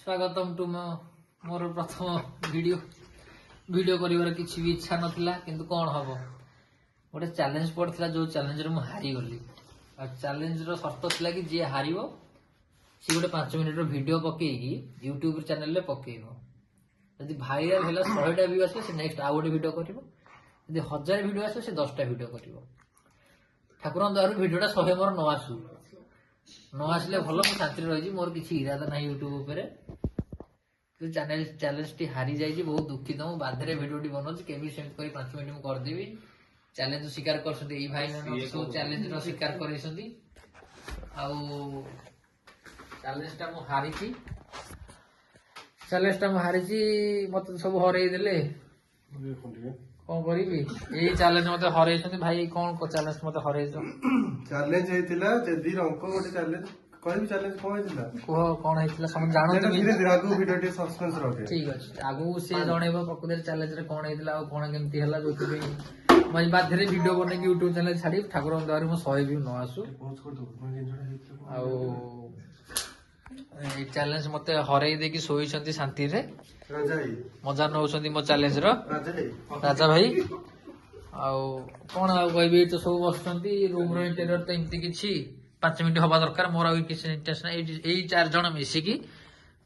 स्वागतम टू मोर प्रथम video video करिवार किछि भी इच्छा नथिला किंतु कोन हबो गोटे चैलेंज पड़थिला जो चैलेंज रे मु हारी गली आ चैलेंज रो शर्त थिला कि जे हारिबो सी गोटे 5 मिनिट रो वीडियो पकेइकी YouTube चैनल रे पकेइबो यदि वायरल हैला 100 टा व्यू आसे से नेक्स्ट आ गोटे वीडियो करिवो यदि 1000 वीडियो आसे से 10 टा वीडियो करिवो ठाकुर द्वारा वीडियोटा 100 मोर न आसु न आसले भलो मु शांति रही मोर किछि इरादा नाही YouTube ऊपर तो चैलेंज टी हारी जाइए बहुत दुखित हूँ बाधे भिडियो टी बनाऊँ केमी सेम कर 5 मिनट मुझे करदेवी चैलेंज स्वीकार कर भाई सब चैलेंज स्वीकार कर चैलेंज टा मु हारी चैलेंज टा मु हारी मत सब हरई देले कौन करी यही चैलेंज मत हरई भाई कौन चैलेंज मत हरई चैलेंज हेतिला जदी रंको गोटे चैलेंज कहबी चैलेंज कोन हेतिला को कोन हेतिला सम जानत धीरे धीरे आगु वीडियो टी सस्पेंस रखे ठीक अछि आगु से जणेबो प्रकृति चैलेंज रे कोन हेतिला आ कोन केमती हला जोति भी मज बाधरे वीडियो बने के YouTube चैनल छाडी ठाकुर द्वारा मो 100 व्यू न आसु आ ए चैलेंज मते हरई दे की सोई छंती शांति रे राजाई मजा नउछंती मो चैलेंज रो राजा भाई आ कोन आ कहबी तो सब बसछंती रूम रो इंटीरियर तो इमती किछि 5 मिनिट हवा दरकार मोर आउ किछि इंटरेस्ट नै एई 4 जण मिसी की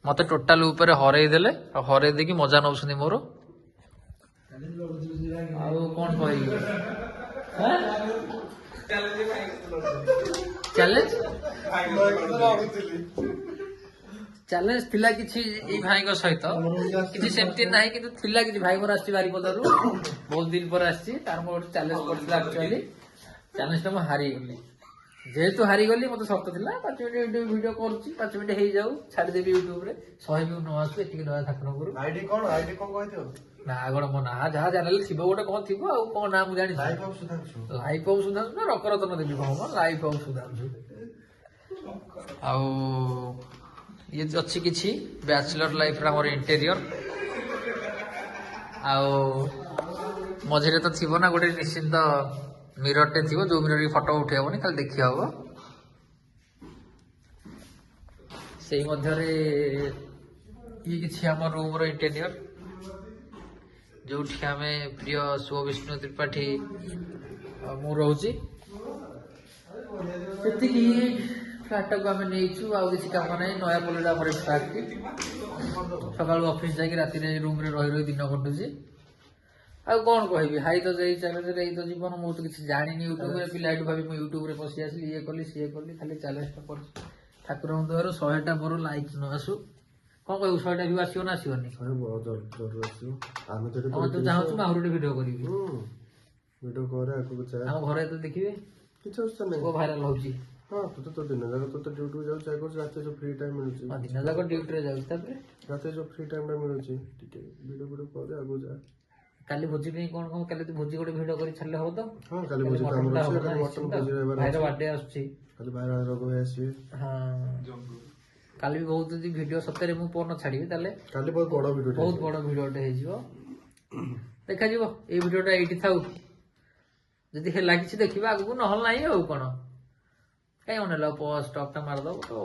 मते टोटल ऊपर हरई देले आ हरई दे की मजा नउछंती मोर आ कोन कहबी चैलेंज चैलेंज थिला किछि ई भाई को सहित किछि सेमती नाही किंतु थिला किछि भाई मोर आछि बारी पदरु बहुत दिन पर आछि तार मोर चैलेंज करथिला एक्चुअली चैलेंज त म हारी गली जेहेतु हारी गली मते सख्त थिला 5 मिनिट वीडियो करछि 5 मिनिट हे जाऊ छाडी देबी YouTube रे 100 व्यू न आसु एतिक दया ठाकुर गुरु आईडी कोन कहथियो ना गड म ना जहा चैनल थिबो गोटे कोन थिबो आ कोन नाम जानि लाइफ ऑफ सुधांशु ना रकरतन देबी कोन लाइफ ऑफ सुधांशु आ ये अच्छी किछि बैचलर लाइफ रा मोर इंटीरियर आ मझे तो थिबो ना गोटे निश्चिंत मिरर टे थिबो जो मिरर की फोटो उठे हबनी खाली देखि हबो सेही मध्य रे ये किछि हमर रूम रो इंटीरियर जोठी हमें प्रिय शुभ विष्णु त्रिपाठी मु रहउची सेति फ्लाट को आम नहीं आउ किसी कम ना नया पल्ला हमारे फ्लाट की सकाल ऑफिस जाकि राति रूम रे रही रही दिन कटुची आ कौन कहबी हाई तो जाई चैलेंज रे तो जीवन मु तो किसी जानिनी यूट्यूब रे पिला भाभी मैं यूट्यूब रे पसी आसली ये कली सी कली खाली चैलेंज टा कर ठाकुर द्वारा 100 टा मोर लाइक न आसु कौन कहू 100 टा व्यू आसीओ ना आसीओनी बहुत जरूर आसु आमे तो चाहू मैं आउर वीडियो करिवि वीडियो करे आको चाहे हम घरे तो देखिबे किछ उस नहीं को वायरल होची हां तो दिन जाक तो ड्यूटी जाउ चाहे कर रात जो फ्री टाइम मिलुची दिन जाक ड्यूटी रे जाउ तबे रात जो फ्री टाइम रे मिलुची ठीक वीडियो करे आगो जा काली भोजी पे कोन कोन काली भोजी गोटे वीडियो करी छल्ले हो तो हां काली भोजी काम अछि काली मटन भोजी रे भाई रो बर्थडे आछि काली भाई रो रोग आसी हां काली भी बहुत जी वीडियो सतरे मु पोन छाडी ताले काली बहुत बड़ वीडियो टे हे जिवो देखा जिवो ए वीडियोटा एठी थाउ जदि हे लागिछि देखिबा आगु न हल नाही हो कोन काई ओनेला पोस्ट स्टॉक ता मार दो तो